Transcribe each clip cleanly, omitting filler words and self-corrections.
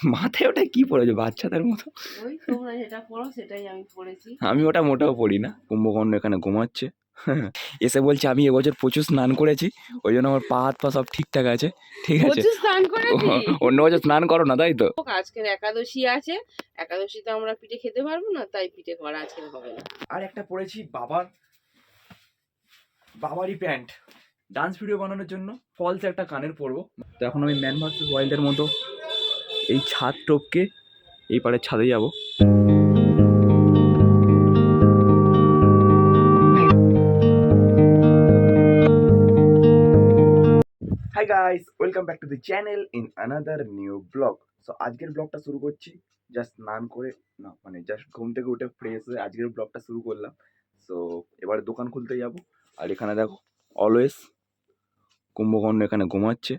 মাথায় ওটা কি পড়েছে বাচ্চাদের মতো? ওই তোমরা যেটা পড়ো সেটাই আমি পড়েছি। আমি ওটা মোটেও পড়ি না। কুম্ভকর্ণ এখানে ঘুমাচ্ছে। এসে বলছে আমি এবছর প্রচুর স্নান করেছি, ওই জন্য আমার পা হাত পা সব ঠিকঠাক আছে। ঠিক আছে, প্রচুর স্নান করেছি। অন্য বছর স্নান করো না তাই তো? আজকের একাদশী আছে, একাদশীতে আমরা পিঠে খেতে পারবো না, তাই পিঠে করা আজকে হবে না। আর একটা পরেছি বাবারই প্যান্ট, ডান্স ভিডিও বানানোর জন্য ফলস একটা কানের পরবো। তো এখন আমি ম্যান ভার্সেস ওয়াইল্ডের মতো এই ছাদ টপকে এই পাড়ের ছাদে যাবো। Hi guys, welcome back to the channel in another new blog. So আজকের ব্লগটা শুরু করছি জাস্ট স্নান করে, না মানে জাস্ট ঘুম থেকে উঠে ফ্রেশ হয়ে আজকের ব্লগটা শুরু করলাম। সো এবারে দোকান খুলতে যাব। আর এখানে দেখো অলওয়েজ কুম্ভকর্ণ এখানে ঘুমাচ্ছে,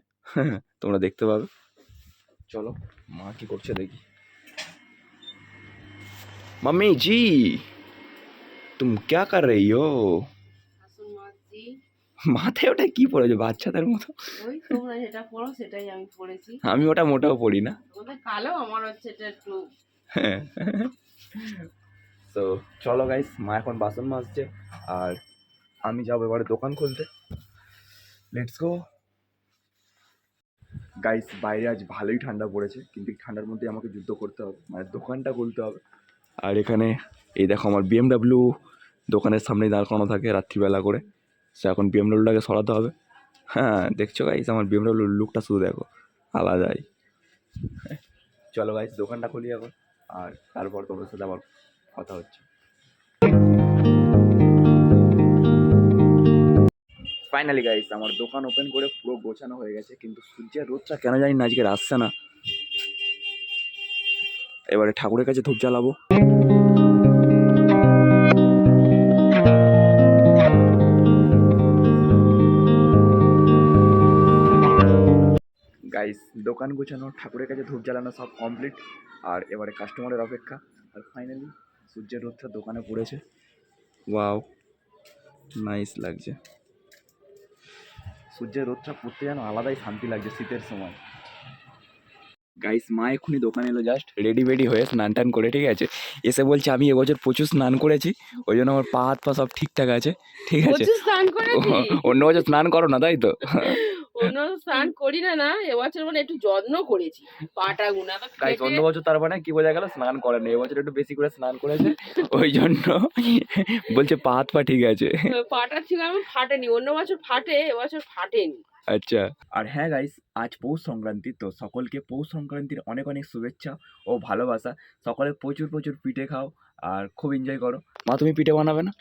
তোমরা দেখতে পাবে। চলো মা কি করছে দেখি। मम्मी जी तुम क्या कर रही हो? শাশুড় মাছি। মাথায় ওটা কি পড়েছে বাচ্চাদের মতো? ওই তোমরা যেটা পড়ো সেটাই আমি পড়েছি। আমি ওটা মোটেও পড়ি না। তোমাদের কালো, আমার হচ্ছে এটা একটু। তো চলো গাইস, মা এখন বাসন মাজছে আর আমি যাবো এবারে দোকান খুলতে। Let's go guys. বাইরে আজ ভালোই ঠান্ডা পড়েছে, কিন্তু এই ঠান্ডার মধ্যে আমাকে যুদ্ধ করতে হবে, মানে দোকানটা খুলতে হবে। আর এখানে এই দেখো আমার বিএমডাব্লিউ দোকানের সামনেই দাঁড় করানো থাকে রাত্রিবেলা করে। সে এখন বিএমডাব্লিউটাকে সরাতে হবে। হ্যাঁ দেখছো গাইস, আমার বিএমডাব্লিউ লুকটা শুধু দেখো, আলাদাই। চলো গাইস দোকানটা খুলি এখন, আর তারপর তোমার সাথে আবার কথা হচ্ছে। ফাইনালি গাইস আমার দোকান ওপেন করে পুরো গোছানো হয়ে গেছে, কিন্তু সূর্যের রোদটা কেন জানি না আজকে আসছে না। এবারে ঠাকুরের কাছে ধূপ জ্বালাবো। গাইস দোকান গোছানো, ঠাকুরের কাছে ধূপ জ্বালানো সব কমপ্লিট। আর এবারে কাস্টমারের অপেক্ষা। আর ফাইনালি সূর্যের রোদটা দোকানে পড়েছে। ওয়াও, নাইস লাগছে। সূর্যের রোদটা পড়তে যেন আলাদাই শান্তি লাগছে শীতের সময়। গাইস মা এক্ষুনি দোকানে এলো জাস্ট রেডি বেডি হয়ে স্নান টান করে, ঠিক আছে। এসে বলছে আমি এবছর প্রচুর স্নান করেছি, ওই জন্য আমার পা হাত পা সব ঠিকঠাক আছে। ঠিক আছে, প্রচুর স্নান করেছি। অন্য বছর স্নান করো না তাই তো? অন্য স্নান করি না, না এবছর মানে একটু যত্ন করেছি পাটা গুনা তো গাইস অন্য বছর তার মানে কি বোঝা গেল, স্নান করেনি, এবছর একটু বেশি করে স্নান করেছে, ওই জন্য বলছে পা হাত পা ঠিক আছে। পাটা ঠিক আমার ফাটেনি, অন্য বছর ফাটে, এবছর ফাটেনি। আচ্ছা। আর হ্যাঁ গাইস, আজ পৌষ সংক্রান্তি, তো সকলকে পৌষ সংক্রান্তির অনেক অনেক শুভেচ্ছা ও ভালোবাসা। সকলে প্রচুর প্রচুর পিঠে খাও আর খুব এনজয় করো। মা তুমি পিঠে বানাবে না?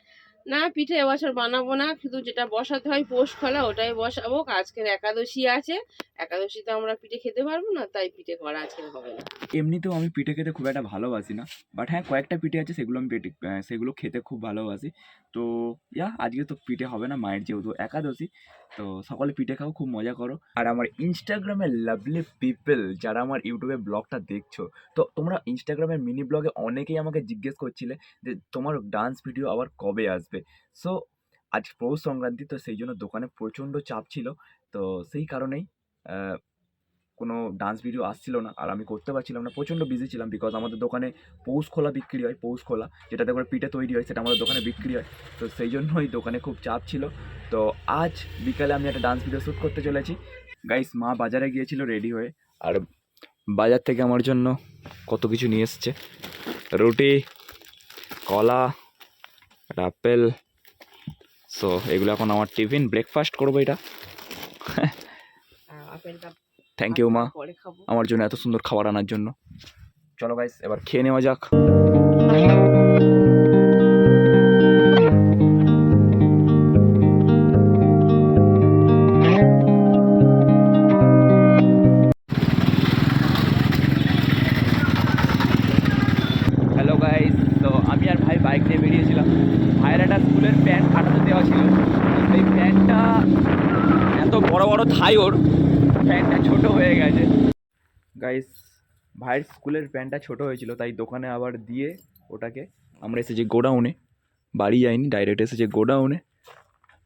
না, পিঠে এবছর বানাবো না, শুধু যেটা বসাতে হয় পৌষ খোলা ওটাই বসাবো। আজকের একাদশী আছে, একাদশীতে আমরা পিঠে খেতে পারবো না, তাই পিঠে করা আজকে হবে না। এমনিতেও আমি পিঠে খেতে খুব একটা ভালোবাসি না, বাট হ্যাঁ কয়েকটা পিঠে আছে সেগুলো আমি সেগুলো খেতে খুব ভালোবাসি। তো আজকে তো পিঠে হবে না, মায়ের যেহেতু একাদশী। তো সকলে পিঠে খাও, খুব মজা করো। আর আমার ইনস্টাগ্রামের লাভলি পিপল যারা আমার ইউটিউবে ব্লগটা দেখছো, তো তোমরা ইনস্টাগ্রামের মিনি ব্লগে অনেকেই আমাকে জিজ্ঞেস করছিলে যে তোমার ডান্স ভিডিও আবার কবে আসবে। সো আজ পৌষ সংক্রান্তি, তো সেই জন্য দোকানে প্রচণ্ড চাপ ছিল। তো সেই কারণেই কোনো ডান্স ভিডিও আসছিল না, আর আমি করতে পারছিলাম না, প্রচণ্ড বিজি ছিলাম। বিকজ আমাদের দোকানে পৌষ খোলা বিক্রি হয়, পৌষ খোলা যেটাতে করে পিঠে তৈরি হয়, সেটা আমাদের দোকানে বিক্রি হয়। তো সেই জন্যই দোকানে খুব চাপ ছিল। তো আজ বিকালে আমি একটা ডান্স ভিডিও শ্যুট করতে চলেছি। গাইস মা বাজারে গিয়েছিল রেডি হয়ে, আর বাজার থেকে আমার জন্য কত কিছু নিয়ে এসছে, রুটি, কলা, একটা আপেল। সো এগুলো এখন আমার টিফিন, ব্রেকফাস্ট করবো এটা। আপেলটা থ্যাংক ইউ মা পরে খাবো। আমার জন্য এত সুন্দর খাবার আনার জন্য। চলো গাইস এবার খেয়ে নেওয়া যাক। হ্যালো গাইস, তো আমি আর ভাই বাইক নিয়ে বেরিয়েছিলাম। ভাইয়ের একটা স্কুলের প্যান্ট কাটাতে দেওয়া ছিল, সেই প্যান্টটা এত বড় বড় থাই, ওর প্যান্টটা ছোট হয়ে গেছে। গাইস ভাইয়ের স্কুলের প্যান্টটা ছোট হয়েছিল, তাই দোকানে আবার দিয়ে ওটাকে আমরা এসেছি গোডাউনে। বাড়ি যাইনি, ডাইরেক্ট এসেছে গোডাউনে।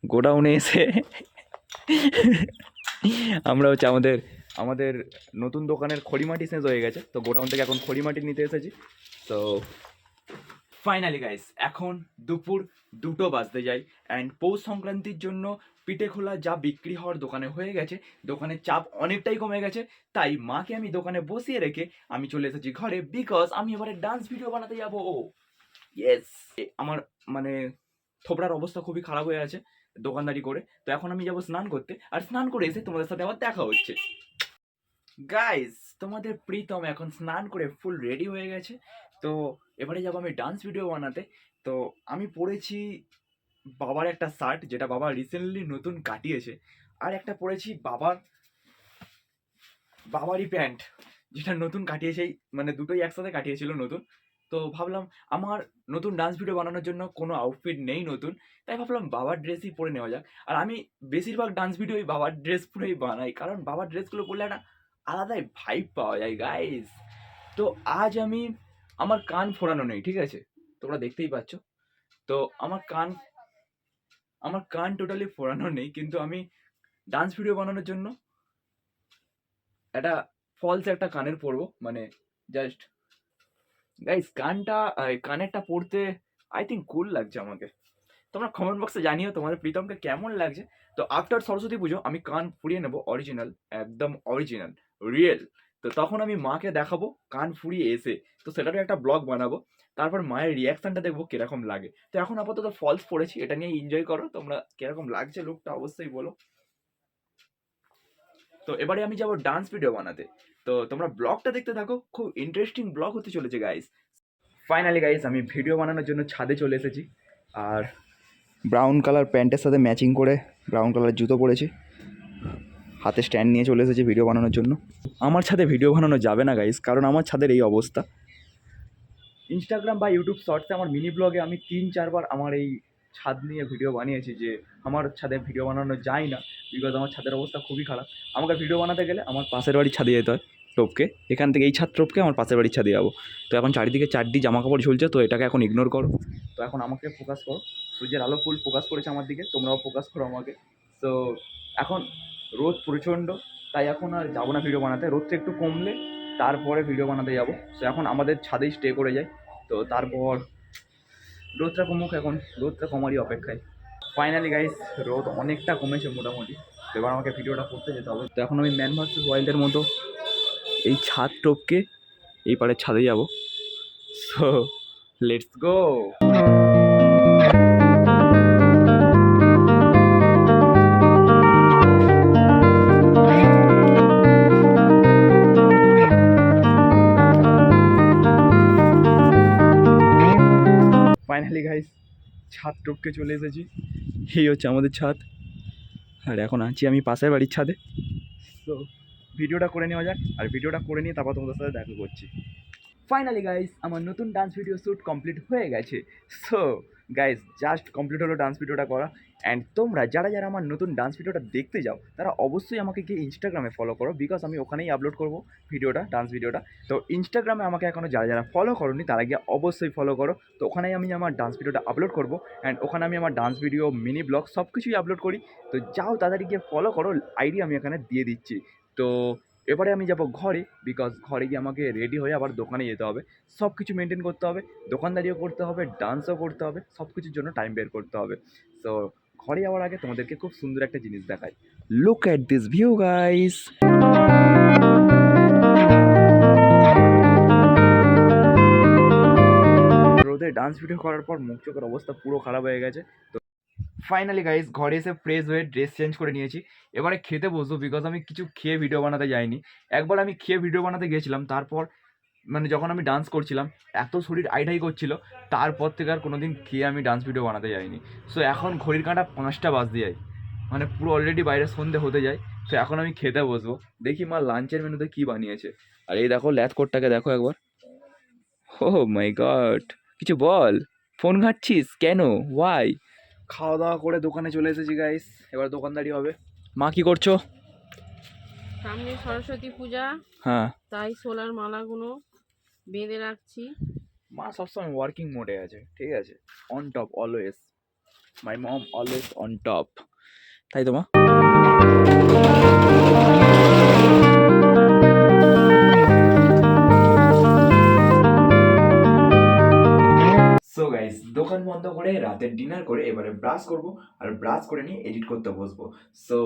গোডাউনে এসে আমরা হচ্ছে আমাদের আমাদের নতুন দোকানের খড়িমাটি শেষ হয়ে গেছে, তো গোডাউন থেকে এখন খড়িমাটি নিতে এসেছি। তো ফাইনালি গাইস এখন দুপুর 2টো বাজতে যায়, অ্যান্ড পৌষ সংক্রান্তির জন্য পিঠে খোলা যা বিক্রি হওয়ার দোকানে হয়ে গেছে, দোকানের চাপ অনেকটাই কমে গেছে। তাই মাকে আমি দোকানে বসিয়ে রেখে আমি চলে এসেছি ঘরে, বিকজ আমি এবারে ডান্স ভিডিও বানাতে যাবো। ইয়েস, আমার মানে থোবড়ার অবস্থা খুবই খারাপ হয়ে আছে দোকানদারি করে। তো এখন আমি যাবো স্নান করতে, আর স্নান করে এসে তোমাদের সাথে আবার দেখা হচ্ছে। গাইস তোমাদের প্রীতম এখন স্নান করে ফুল রেডি হয়ে গেছে। তো এবারে যাবো আমি ডান্স ভিডিও বানাতে। তো আমি পরেছি বাবার একটা শার্ট, যেটা বাবা রিসেন্টলি নতুন কাটিয়েছে, আর একটা পরেছি বাবারই প্যান্ট, যেটা নতুন কাটিয়েছে, মানে দুটোই একসাথে কাটিয়েছিল নতুন। তো ভাবলাম আমার নতুন ডান্স ভিডিও বানানোর জন্য কোনো আউটফিট নেই নতুন, তাই ভাবলাম বাবার ড্রেসই পরে নেওয়া যাক। আর আমি বেশিরভাগ ডান্স ভিডিওই বাবার ড্রেস পরেই বানাই, কারণ বাবার ড্রেসগুলো পরলে একটা আলাদাই ভাইব পাওয়া যায় গাইস। তো আজ আমি, আমার কান ফোড়ানো নেই, ঠিক আছে, তোমরা দেখতেই পাচ্ছ। তো আমার কান টোটালি ফোড়ানো নেই, কিন্তু আমি ডান্স ভিডিও বানানোর জন্য একটা ফলস একটা কানের পরবো, মানে জাস্ট গাইস কানেরটা পরতে আই থিঙ্ক কুল লাগছে আমাকে। তোমরা কমেন্ট বক্সে জানিও তোমাদের প্রীতমকে কেমন লাগছে। তো আফটার সরস্বতী পুজো আমি কান ফুরিয়ে নেবো, অরিজিনাল, একদম অরিজিনাল, রিয়েল। তো তখন আমি মাকে দেখাবো কান ফুরিয়ে এসে, তো সেটারও একটা ব্লগ বানাবো। তারপর মায়ের রিয়াকশনটা দেখবো কিরকম লাগে। তো এখন আপাতত ফলস পড়েছি, এটা নিয়ে এনজয় করো। তোমরা কিরকম লাগছে লুকটা অবশ্যই বলো। তো এবারে আমি যাবো ডান্স ভিডিও বানাতে, তো তোমরা ব্লগটা দেখতে থাকো, খুব ইন্টারেস্টিং ব্লগ হতে চলেছে গাইস। ফাইনালি গাইস আমি ভিডিও বানানোর জন্য ছাদে চলে এসেছি, আর ব্রাউন কালার প্যান্টের সাথে ম্যাচিং করে ব্রাউন কালার জুতো পরেছি, হাতে স্ট্যান্ড নিয়ে চলে এসেছি ভিডিও বানানোর জন্য। আমার ছাদে ভিডিও বানানো যাবে না গাইস, কারণ আমার ছাদের এই অবস্থা। ইনস্টাগ্রাম বা ইউটিউব শর্টসে আমার মিনি ব্লগে আমি 3-4 বার আমার এই ছাদ নিয়ে ভিডিও বানিয়েছি, যে আমার ছাদে ভিডিও বানানো যায় না, বিকজ আমার ছাদের অবস্থা খুবই খারাপ। আমাকে ভিডিও বানাতে গেলে আমার পাশের বাড়ির ছাদে যেতে হয় টপকে, এখান থেকে এই ছাদ টপকে আমার পাশের বাড়ির ছাদে যাবো। তো এখন চারিদিকে 4টি জামা কাপড় ঝুলছে, তো এটাকে এখন ইগনোর করো। তো এখন আমাকে ফোকাস করো, সূর্যের আলো ফুল ফোকাস করেছে আমার দিকে, তোমরাও ফোকাস করো আমাকে। তো এখন রোদ প্রচণ্ড, তাই এখন আর যাবো না ভিডিও বানাতে, রোদটা একটু কমলে তারপরে ভিডিও বানাতে যাবো। তো এখন আমাদের ছাদেই স্টে করে যাই, তো তারপর রোদটা কমুক, এখন রোদটা কমারই অপেক্ষায়। ফাইনালি গাইস রোদ অনেকটা কমেছে মোটামুটি, তো এবার আমাকে ভিডিওটা করতে যেতে হবে। তো এখন আমি ম্যান ভার্সেস ওয়াইল্ডের মতো এই ছাদ টপকে এই পাড়ের ছাদে যাবো। So let's go. Finally guys ছাদ টপকে চলে এসেছি, এই হচ্ছে আমাদের ছাদ, আর এখন আছি আমি পাশের বাড়ির ছাদে। তো ভিডিওটা করে নেওয়া যাক, আর ভিডিওটা করে নিয়ে তারপর তোমাদের সাথে দেখা করছি। ফাইনালি গাইস আমার নতুন ডান্স ভিডিও শ্যুট কমপ্লিট হয়ে গেছে। সো গাইস জাস্ট কমপ্লিট হলো ডান্স ভিডিওটা করা। অ্যান্ড তোমরা যারা যারা আমার নতুন ডান্স ভিডিওটা দেখতে যাও, তারা অবশ্যই আমাকে গিয়ে ইনস্টাগ্রামে ফলো করো, বিকজ আমি ওখানেই আপলোড করবো ভিডিওটা, ডান্স ভিডিওটা। তো ইনস্টাগ্রামে আমাকে এখনও যারা যারা ফলো করোনি তারা গিয়ে অবশ্যই ফলো করো। তো ওখানেই আমি আমার ডান্স ভিডিওটা আপলোড করবো, অ্যান্ড ওখানে আমি আমার ডান্স ভিডিও, মিনি ব্লগ সব কিছুই আপলোড করি। তো যাও তাড়াতাড়ি গিয়ে ফলো করো, আইডি আমি এখানে দিয়ে দিচ্ছি। তো এবারে আমি যাব ঘরে, বিকজ ঘরে গিয়ে আমাকে রেডি হয়ে আবার দোকানে যেতে হবে, সব কিছু মেনটেন করতে হবে, দোকানদারিও করতে হবে, ডান্সও করতে হবে, সব কিছুর জন্য টাইম বের করতে হবে। সো ঘরে যাওয়ার আগে তোমাদেরকে খুব সুন্দর একটা জিনিস দেখাই, look at this view guys. রোদে ডান্স ভিডিও করার পর মুখ চোখের অবস্থা পুরো খারাপ হয়ে গেছে। তো ফাইনালি গাইস ঘরে এসে ফ্রেশ হয়ে ড্রেস চেঞ্জ করে নিয়েছি, এবারে খেতে বসবো, বিকজ আমি কিছু খেয়ে ভিডিও বানাতে যাইনি। একবার আমি খেয়ে ভিডিও বানাতে গিয়েছিলাম, তারপর মানে যখন আমি ডান্স করছিলাম এত শরীর আইটাই করছিল, তারপর থেকে আর কোনো দিন খেয়ে আমি ডান্স ভিডিও বানাতে যাইনি। সো এখন ঘড়ির কাঁটা 5টা বাজতে যায়, মানে পুরো অলরেডি বাইরে সন্ধে হতে যায়। তো এখন আমি খেতে বসবো, দেখি মা লাঞ্চের মেনুতে কী বানিয়েছে। আর এই দেখো ল্যাথ কোটটাকে দেখো একবার, ও মাই গড, কিছু বল, ফোন ঘাঁটছিস কেন, ওয়াই? খাওয়া দাওয়া করে দোকানে চলে এসেছি গাইস, এবার দোকানদারি হবে। মা কি করছো? সামনে সরস্বতী পূজা, হ্যাঁ তাই সোলার মালাগুলো বেঁধে রাখছি। মা সবসময় ওয়ার্কিং মোডে আছে, ঠিক আছে, on top always, my mom always on top, তাই তো মা? বন্ধ করে রাতের ডিনার করে এবারে ব্রাশ করব, আর ব্রাশ করে নিয়ে এডিট করতে বসবো। সো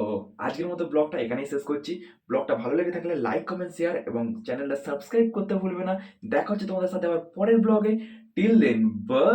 আজকের মতো ব্লগটা এখানেই শেষ করছি। ব্লগটা ভালো লেগে থাকলে লাইক, কমেন্ট, শেয়ার এবং চ্যানেলটা সাবস্ক্রাইব করতে ভুলবে না। দেখা হচ্ছে তোমাদের সাথে আবার পরের ব্লগে। Till then, by.